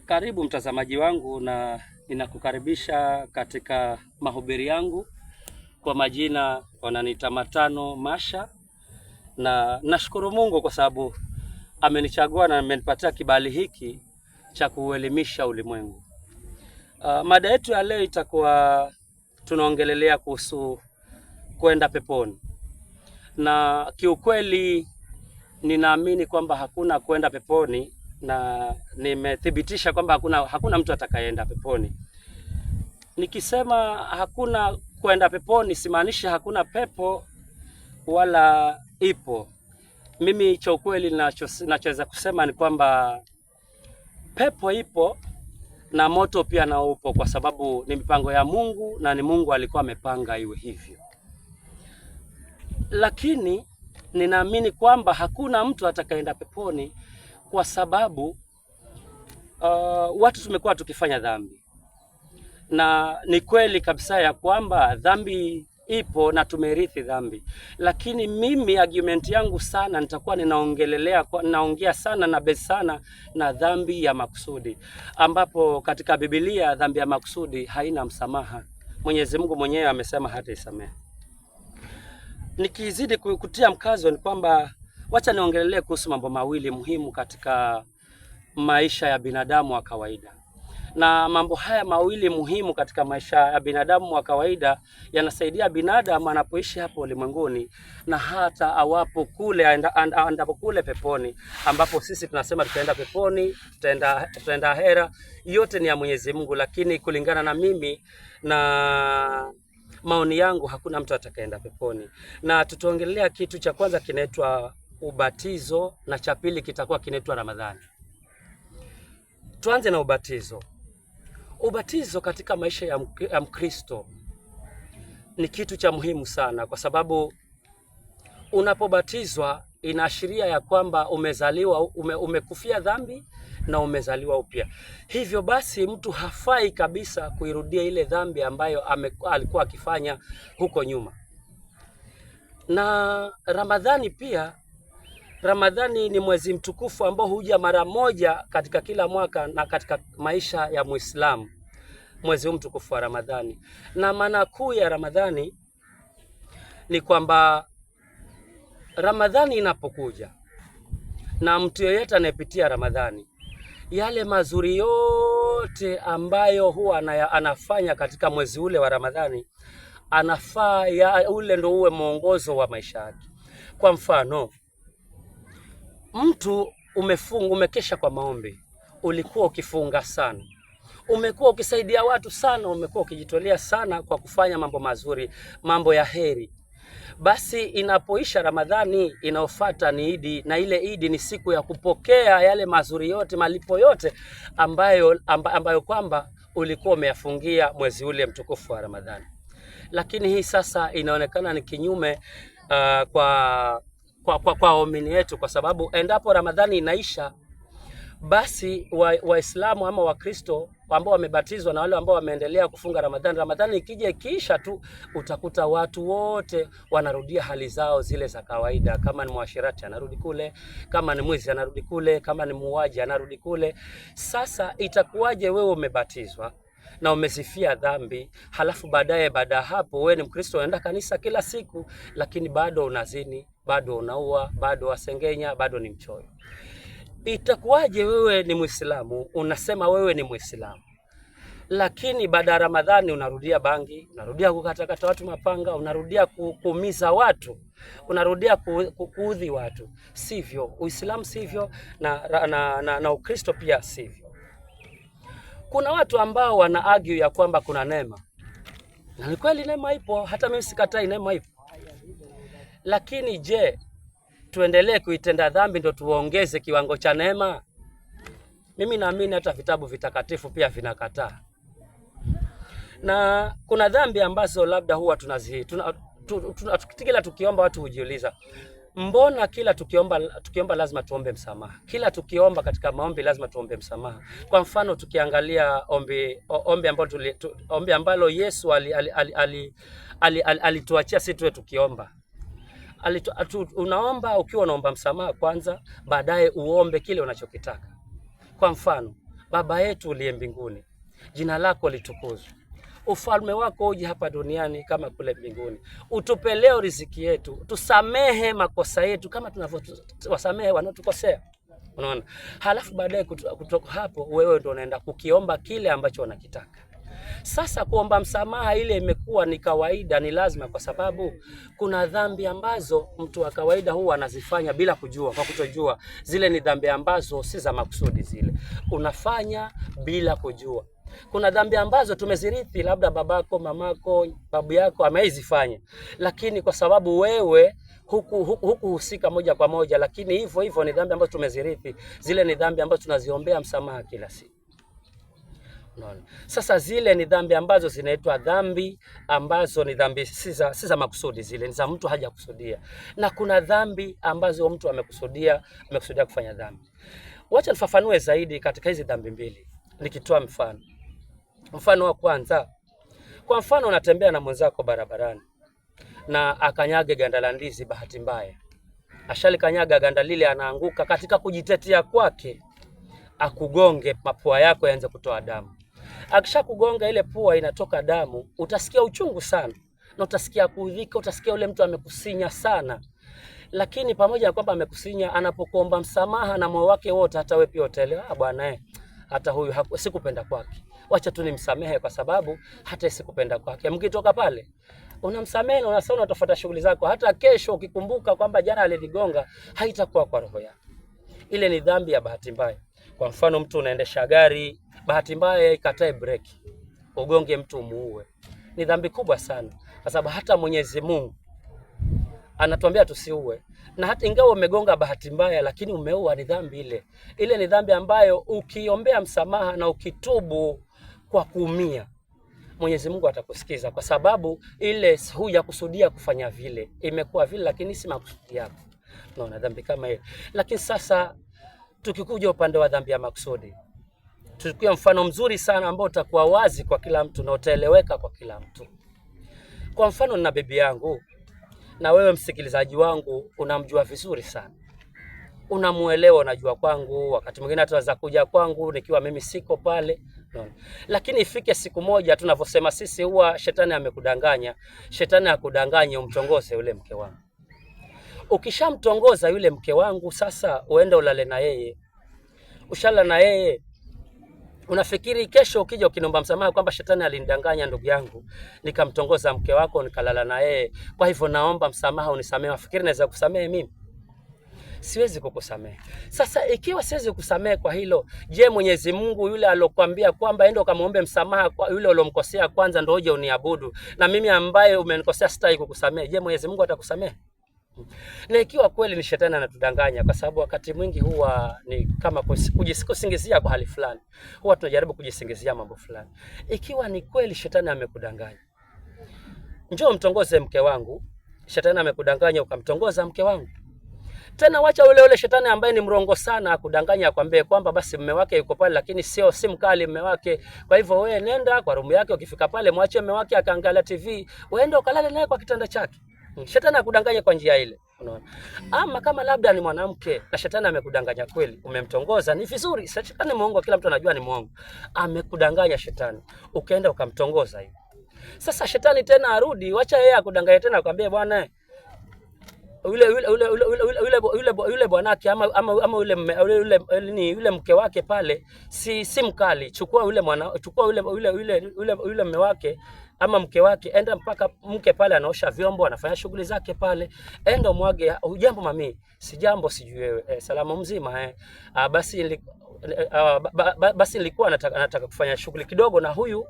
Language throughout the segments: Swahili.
Karibu mtazamaji wangu na ninakukaribisha katika mahubiri yangu. Kwa majina wananiita Matano Masha, na nashukuru Mungu kwa sababu amenichagua na amenipatia kibali hiki cha kuelimisha ulimwengu. Mada yetu ya leo itakuwa tunaongelelea kuhusu kwenda peponi, na kiukweli ninaamini kwamba hakuna kwenda peponi, na nimethibitisha kwamba hakuna mtu atakayeenda peponi. Nikisema hakuna kwenda peponi, simaanishi hakuna pepo wala ipo. Mimi cha ukweli ninachoweza kusema ni kwamba pepo ipo na moto pia nao upo, kwa sababu ni mipango ya Mungu na ni Mungu alikuwa amepanga iwe hivyo. Lakini ninaamini kwamba hakuna mtu atakayeenda peponi kwa sababu watu tumekuwa tukifanya dhambi, na ni kweli kabisa ya kwamba dhambi ipo na tumerithi dhambi. Lakini mimi argument yangu sana nitakuwa naongea sana na base sana na dhambi ya makusudi, ambapo katika Biblia dhambi ya makusudi haina msamaha. Mwenyezi Mungu mwenyewe amesema hata isamehe. Nikizidi kutia mkazo ni kwamba wacha niongelelee kuhusu mambo mawili muhimu katika maisha ya binadamu wa kawaida. Na mambo haya mawili muhimu katika maisha ya binadamu wa kawaida yanasaidia binadamu anapoishi hapo ulimwenguni na hata awapo kule andapo kule peponi, ambapo sisi tunasema tutaenda peponi, tutaenda hera. Yote ni ya Mwenyezi Mungu, lakini kulingana na mimi na maoni yangu hakuna mtu atakayeenda peponi. Na tutaongelea kitu cha kwanza kinaitwa ubatizo, na cha pili kitakuwa kinaitwa Ramadhani. Tuanze na ubatizo. Ubatizo katika maisha ya Mkristo ni kitu cha muhimu sana, kwa sababu unapobatizwa inaashiria ya kwamba umezaliwa, umekufia dhambi na umezaliwa upya. Hivyo basi mtu hafai kabisa kuirudia ile dhambi ambayo alikuwa akifanya huko nyuma. Na Ramadhani pia, Ramadhani ni mwezi mtukufu ambao huja mara moja katika kila mwaka na katika maisha ya Muislamu, mwezi huu mtukufu wa Ramadhani. Na maana kuu ya Ramadhani ni kwamba Ramadhani inapokuja na mtu yeyote anayepitia Ramadhani, yale mazuri yote ambayo huwa anafanya katika mwezi ule wa Ramadhani, anafaa ule ndio uwe mwongozo wa maisha yake. Kwa mfano, mtu umekesha kwa maombi, ulikuwa ukifunga sana, umekuwa ukisaidia watu sana, umekuwa ukijitolea sana kwa kufanya mambo mazuri, mambo ya heri. Basi inapoisha Ramadhani inayofuata ni Idi, na ile Idi ni siku ya kupokea yale mazuri yote, malipo yote ambayo kwamba ulikuwa umeyafungia mwezi ule mtukufu wa Ramadhani. Lakini hii sasa inaonekana ni kinyume kwa waumini wetu, kwa sababu endapo Ramadhani inaisha, basi Waislamu ama Wakristo ambao wamebatizwa na wale ambao wameendelea kufunga Ramadhani ikija ikiisha tu, utakuta watu wote wanarudia hali zao zile za kawaida. Kama ni mwashirati anarudi kule, kama ni mwizi anarudi kule, kama ni muuaji anarudi kule. Sasa itakuwaje wewe umebatizwa na umesifia dhambi, halafu baada hapo wewe ni Mkristo, unaenda kanisa kila siku, lakini bado unazini, bado unaua, bado wasengenya, bado ni mchoyo? Itakuwaje wewe ni Muislamu, unasema wewe ni Muislamu, lakini baada ya Ramadhani unarudia bangi, unarudia kukatakata watu mapanga, unarudia kuumiza watu, unarudia kuudhi watu? Sivyo. Uislamu sivyo, na Ukristo pia sivyo. Kuna watu ambao wana argue ya kwamba kuna neema, na ni kweli neema ipo, hata mimi sikatai neema ipo. Lakini je, tuendelee kuitenda dhambi ndio tuongeze kiwango cha neema? Mimi naamini hata vitabu vitakatifu pia vinakataa. Na kuna dhambi ambazo labda huwa kila tukiomba watu hujiuliza, mbona kila tukiomba lazima tuombe msamaha? Kila tukiomba katika maombi lazima tuombe msamaha. Kwa mfano tukiangalia ombi ambalo Yesu alituachia sisi tuwe tukiomba. Unaomba ukiwa unaomba msamaha kwanza, baadaye uombe kile unachokitaka. Kwa mfano, Baba yetu uliye mbinguni, jina lako litukuzwe. Ufalme wako uje hapa duniani kama kule mbinguni. Utupe leo riziki yetu. Tusamehe makosa yetu kama tunavyowasamehe wanaotukosea. Unaona? Halafu baadaye kutoka hapo wewe ndio unaenda kukiomba kile ambacho unakitaka. Sasa kuomba msamaha ile imekuwa ni kawaida, ni lazima, kwa sababu kuna dhambi ambazo mtu wa kawaida huwa anazifanya bila kujua, kwa kutojua. Zile ni dhambi ambazo si za makusudi, zile unafanya bila kujua. Kuna dhambi ambazo tumezirithi, labda babako, mamako, babu yako ameizifanya, lakini kwa sababu wewe hukuhusika moja kwa moja, lakini hivyo ni dhambi ambazo tumezirithi. Zile ni dhambi ambazo tunaziombea msamaha kila siku. Unaona? Sasa zile ni dhambi ambazo zinaitwa dhambi ambazo ni dhambi si za makusudi, zile ni za mtu hajakusudia. Na kuna dhambi ambazo mtu amekusudia kufanya dhambi. Wacha nifafanue zaidi katika hizi dhambi mbili nikitoa mfano. Mfano wa kwanza, kwa mfano unatembea na mwenzako barabarani na akanyage ganda la ndizi bahati mbaya. Ashalikanyaga ganda lile, anaanguka, katika kujitetea kwake akugonge, mapua yako yaanze kutoa damu. Akisha kugonga ile pua inatoka damu, utasikia uchungu sana na utasikia kuudhika, utasikia ule mtu amekusinya sana. Lakini pamoja na kwamba amekusinya, anapokuomba msamaha na moyo wake wote, hata wewe pia utaelewa, bwana hata huyu sikupenda kwake, wacha tu nimsamehe kwa sababu hata sikupenda kwake. Mkitoka pale unamsamehe na unasema utafuata shughuli zako, hata kesho ukikumbuka kwamba jana alinigonga, haitakuwa kwa roho yako. Ile ni dhambi ya bahati mbaya. Kwa mfano mtu unaendesha gari, bahati mbaya ikatae breki, ugonge mtu umuue. Ni dhambi kubwa sana, kwa sababu hata Mwenyezi Mungu anatuambia tusiue. Na hata ingawa umegonga bahati mbaya lakini umeua, ni dhambi ile. Ile ni dhambi ambayo ukiombea msamaha na ukitubu kwa kuumia, Mwenyezi Mungu atakusikiza, kwa sababu ile hujakusudia kufanya vile, imekuwa vile lakini si makusudi yako. Unaona, dhambi kama hiyo. Lakini sasa tukikuja upande wa dhambi ya makusudi, tuchukue mfano mzuri sana ambao utakuwa wazi kwa kila mtu na utaeleweka kwa kila mtu. Kwa mfano, nina bibi yangu, na wewe msikilizaji wangu unamjua vizuri sana, unamuelewa, unajua kwangu, wakati mwingine ataweza kuja kwangu nikiwa mimi siko pale. No. Lakini ifike siku moja, tunavyosema sisi, huwa shetani amekudanganya. Shetani akudanganya umtongoze yule mke wangu. Ukishamtongoza yule mke wangu, sasa uende ulale na yeye. Ushala na yeye, unafikiri kesho ukija ukiniomba msamaha kwamba shetani alinidanganya ndugu yangu, nikamtongoza mke wako, nikalala na yeye, kwa hivyo naomba msamaha, unisamehe. Wafikiri naweza kusamehe mimi? Siwezi kukusamehe. Sasa ikiwa siwezi kusamehe kwa hilo, je, Mwenyezi Mungu yule alokuambia kwamba enda ukamwombe msamaha kwa yule ulomkosea kwanza ndio uje uniabudu, na mimi ambaye umenikosea sitaki kukusamehe, je, Mwenyezi Mungu atakusamehe? Na ikiwa kweli ni shetani anatudanganya, kwa sababu wakati mwingi huwa ni kama kujisingizia kwa hali fulani, huwa tunajaribu kujisingizia mambo fulani. Ikiwa ni kweli shetani amekudanganya, njoo mtongoze mke wangu. Shetani amekudanganya ukamtongoza mke wangu. Tena wacha ule shetani ambaye ni mrongo sana akudanganya, akwambie kwamba basi mume wake yuko pale, lakini si mkali mume wake. Kwa hivyo wewe nenda kwa room yake, ukifika pale mwache mume wake akaangalia TV, uende ukalale naye kwa kitanda chake. Shetani akudanganya kwa njia ile, unaona. Ama kama labda ni mwanamke na shetani amekudanganya kweli, umemtongoza, ni vizuri. Shetani muongo, kila mtu anajua ni muongo. Amekudanganya shetani, ukaenda ukamtongoza hiyo. Sasa shetani tena arudi, wacha yeye akudanganya tena, akwambie bwana yule bwanake ama yule mke wake pale si mkali, chukua yule mume wake ama mke wake, enda mpaka mke pale anaosha vyombo, anafanya shughuli zake pale, enda umwage, hujambo mami? Si jambo, sijui wewe, salama mzima basi nilikuwa nataka kufanya shughuli kidogo na huyu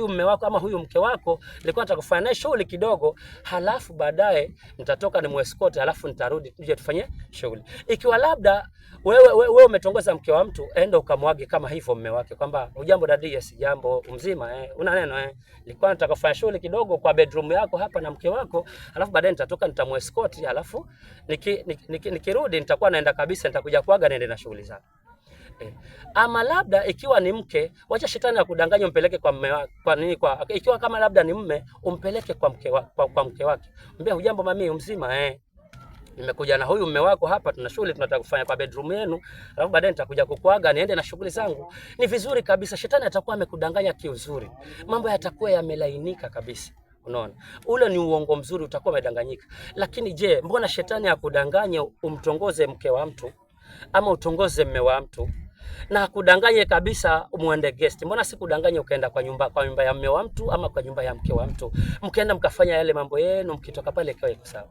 mume wako ama huyu mke wako, nilikuwa nataka kufanya naye shughuli kidogo, halafu baadaye nitatoka ni muescort, halafu nitarudi tuje tufanye shughuli. Ikiwa labda wewe umetongoza mke wa mtu, enda ukamwage kama hivyo mume wake kwamba hujambo dadi, si jambo mzima, una neno, nilikuwa nataka kufanya shughuli kidogo kwa bedroom yako hapa na mke wako, halafu baadaye nitatoka nitamuescort, halafu nikirudi nitakuwa naenda kabisa, nitakuja kuaga niende na shughuli zangu. Ama labda ikiwa ni mke, wacha shetani akudanganya umpeleke kwa mume wake. Ikiwa kama labda ni mume, umpeleke kwa mke wake. Mwambie hujambo mami, mzima nimekuja na huyu mume wako hapa, tuna shughuli tunataka kufanya kwa bedroom yenu, alafu baadaye nitakuja kukuaga niende na shughuli zangu. Ni vizuri kabisa, shetani atakuwa amekudanganya kiuzuri, mambo yatakuwa yamelainika kabisa. Unaona, ule ni uongo mzuri, utakuwa umedanganyika. Lakini je, mbona shetani akudanganye umtongoze mke wa mtu ama utongoze mume wa mtu na kudanganye kabisa muende guest? Mbona sikudanganye ukaenda kwa nyumba ya mume wa mtu ama kwa nyumba ya mke wa mtu, mkaenda mkafanya yale mambo yenu, mkitoka pale ikawa iko sawa?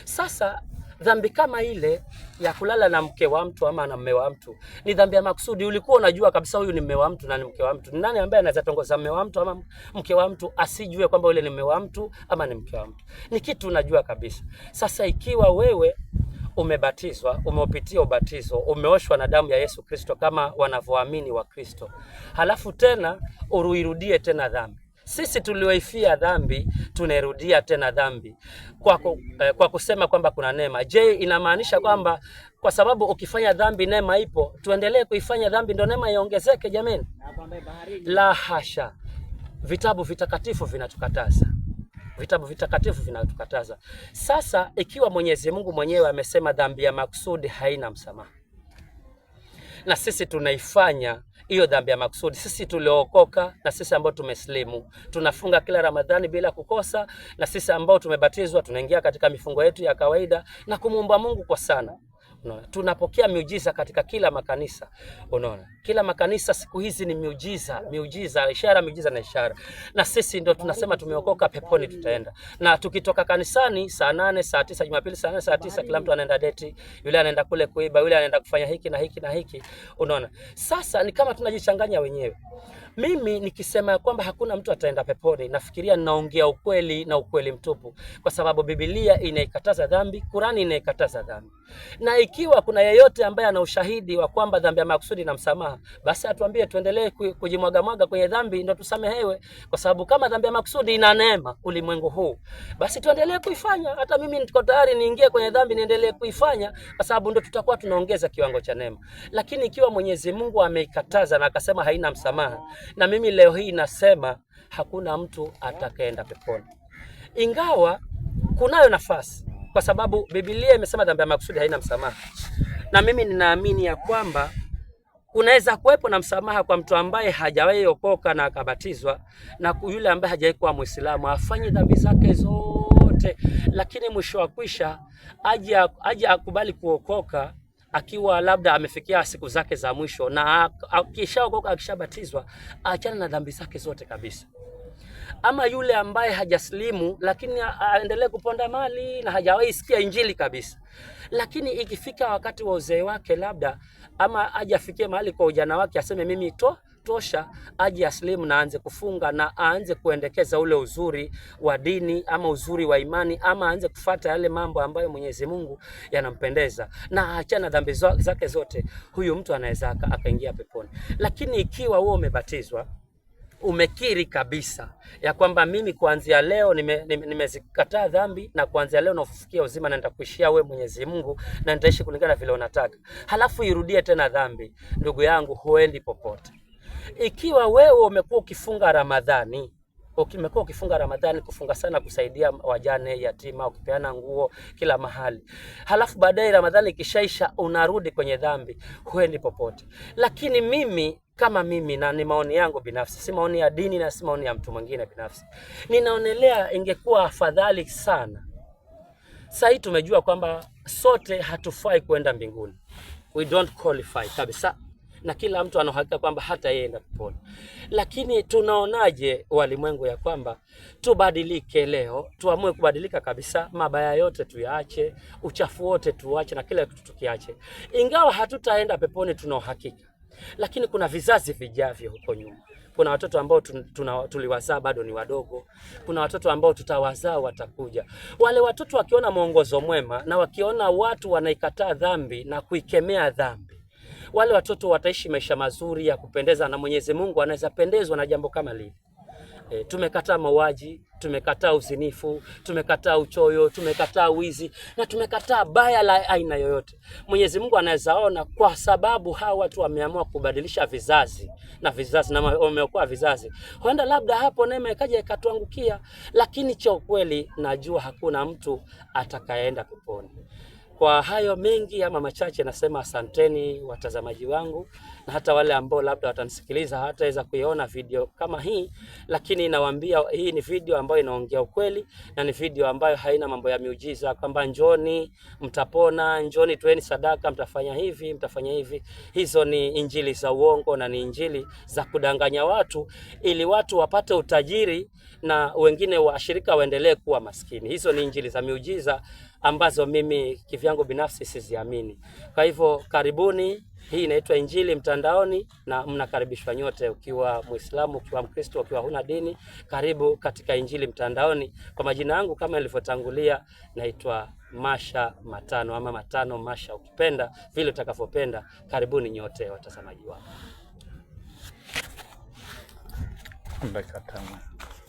Sasa dhambi kama ile ya kulala na mke wa mtu ama na mume wa mtu ni dhambi ya makusudi. Ulikuwa unajua kabisa huyu ni mume wa mtu na ni mke wa mtu. Ni nani ambaye anaweza tongoza mume wa mtu ama mke wa mtu asijue kwamba yule ni mume wa mtu ama ni mke wa mtu? Ni kitu unajua kabisa. Sasa ikiwa wewe umebatizwa, umeupitia ubatizo, umeoshwa na damu ya Yesu Kristo kama wanavyoamini wa Kristo, halafu tena uruirudie tena dhambi. Sisi tulioifia dhambi tunairudia tena dhambi kwa kusema kwamba kuna neema. Je, inamaanisha kwamba kwa sababu ukifanya dhambi neema ipo, tuendelee kuifanya dhambi ndio neema iongezeke? Jamani, la hasha. Vitabu vitakatifu vinatukataza. Vitabu vitakatifu vinatukataza. Sasa ikiwa Mwenyezi Mungu mwenyewe amesema dhambi ya makusudi haina msamaha, na sisi tunaifanya hiyo dhambi ya makusudi, sisi tuliokoka na sisi ambao tumeslimu tunafunga kila Ramadhani bila kukosa, na sisi ambao tumebatizwa tunaingia katika mifungo yetu ya kawaida na kumuomba Mungu kwa sana. Unaona, tunapokea miujiza katika kila makanisa. Unaona, kila makanisa siku hizi ni miujiza, ishara, miujiza na ishara. Na sisi ndio tunasema tumeokoka, peponi tutaenda. Na tukitoka kanisani saa 8, saa 9 Jumapili, saa 8, saa 9 kila mtu anaenda date, yule anaenda kule kuiba, yule anaenda kufanya hiki na hiki na hiki. Unaona, sasa ni kama tunajichanganya wenyewe. Mimi nikisema kwamba hakuna mtu ataenda peponi, nafikiria ninaongea ukweli na ukweli mtupu, kwa sababu Biblia inaikataza dhambi, Qurani inaikataza dhambi. Na ikiwa kuna yeyote ambaye ana ushahidi wa kwamba dhambi ya makusudi na msamaha, basi atuambie, tuendelee kujimwaga kwenye dhambi ndio tusamehewe. Kwa sababu kama dhambi ya makusudi ina neema ulimwengu huu, basi tuendelee kuifanya. Hata mimi niko tayari niingie kwenye dhambi niendelee kuifanya, kwa sababu ndio tutakuwa tunaongeza kiwango cha neema. Lakini ikiwa Mwenyezi Mungu ameikataza na akasema haina msamaha, na mimi leo hii nasema hakuna mtu atakayeenda peponi, ingawa kunayo nafasi, kwa sababu Biblia imesema dhambi ya makusudi haina msamaha. Na mimi ninaamini ya kwamba kunaweza kuwepo na msamaha kwa mtu ambaye hajawahi okoka na akabatizwa, na yule ambaye hajawahi kuwa Muislamu afanye dhambi zake zote, lakini mwisho wa kwisha aje akubali kuokoka akiwa labda amefikia siku zake za mwisho, na akishaokoka, akishabatizwa, aachana na dhambi zake zote kabisa. Ama yule ambaye hajaslimu lakini aendelee kuponda mali na hajawahi sikia injili kabisa, lakini ikifika wakati wa uzee wake labda, ama aje afikie mahali kwa ujana wake aseme mimi tosha, aje aslimu na aanze kufunga na aanze kuendekeza ule uzuri wa dini ama uzuri wa imani, ama aanze kufuata yale mambo ambayo Mwenyezi Mungu yanampendeza, na aachana dhambi zake zote, huyu mtu anaweza akaingia peponi. Lakini ikiwa wewe umebatizwa, umekiri kabisa ya kwamba mimi kuanzia leo nimezikataa dhambi, na kuanzia leo nafufukia uzima na nitakuishia wewe Mwenyezi Mungu na nitaishi kulingana vile unataka, halafu irudie tena dhambi, ndugu yangu, huendi popote. Ikiwa wewe umekuwa ukifunga Ramadhani, kufunga sana, kusaidia wajane, yatima, ukipeana nguo kila mahali, halafu baadaye Ramadhani ikishaisha unarudi kwenye dhambi, huendi popote. Lakini mimi kama mimi, na ni maoni yangu binafsi, si maoni ya dini na si maoni ya mtu mwingine binafsi, ninaonelea ingekuwa afadhali sana. Sasa tumejua kwamba sote hatufai kwenda mbinguni, we don't qualify kabisa, na kila mtu anahakika kwamba hata yeye enda peponi. Lakini tunaonaje walimwengu ya kwamba tubadilike leo, tuamue kubadilika kabisa, mabaya yote tuyaache, uchafu wote tuache, na kila kitu tukiache. Ingawa hatutaenda peponi tuna uhakika, lakini kuna vizazi vijavyo huko nyuma. Kuna watoto ambao tuliwazaa bado ni wadogo, kuna watoto ambao tutawazaa watakuja. Wale watoto wakiona mwongozo mwema na wakiona watu wanaikataa dhambi na kuikemea dhambi, wale watoto wataishi maisha mazuri ya kupendeza, na Mwenyezi Mungu anaweza pendezwa na jambo kama lile. Tumekataa mauaji, tumekataa uzinifu, tumekataa uchoyo, tumekataa wizi na tumekataa baya la aina yoyote. Mwenyezi Mungu anaweza ona kwa sababu hawa watu wameamua kubadilisha vizazi na wameokoa vizazi. Huenda labda hapo neema ikaja ikatuangukia, lakini cha ukweli najua hakuna mtu atakayeenda peponi. Kwa hayo mengi ama machache nasema asanteni watazamaji wangu, na hata wale ambao labda watanisikiliza hataweza kuiona video kama hii, lakini nawaambia hii ni video ambayo inaongea ukweli na ni video ambayo haina mambo ya miujiza kwamba njoni mtapona, njoni tueni sadaka, mtafanya hivi, mtafanya hivi. Hizo ni injili za uongo na ni injili za kudanganya watu ili watu wapate utajiri na wengine washirika waendelee kuwa maskini. Hizo ni injili za miujiza ambazo mimi kivyangu binafsi siziamini. Kwa hivyo karibuni, hii inaitwa Injili Mtandaoni na mnakaribishwa nyote, ukiwa Muislamu, ukiwa Mkristo, ukiwa huna dini, karibu katika Injili Mtandaoni. Kwa majina yangu kama nilivyotangulia, naitwa Masha Matano ama Matano Masha, ukipenda vile utakavyopenda. Karibuni nyote watazamaji wangu.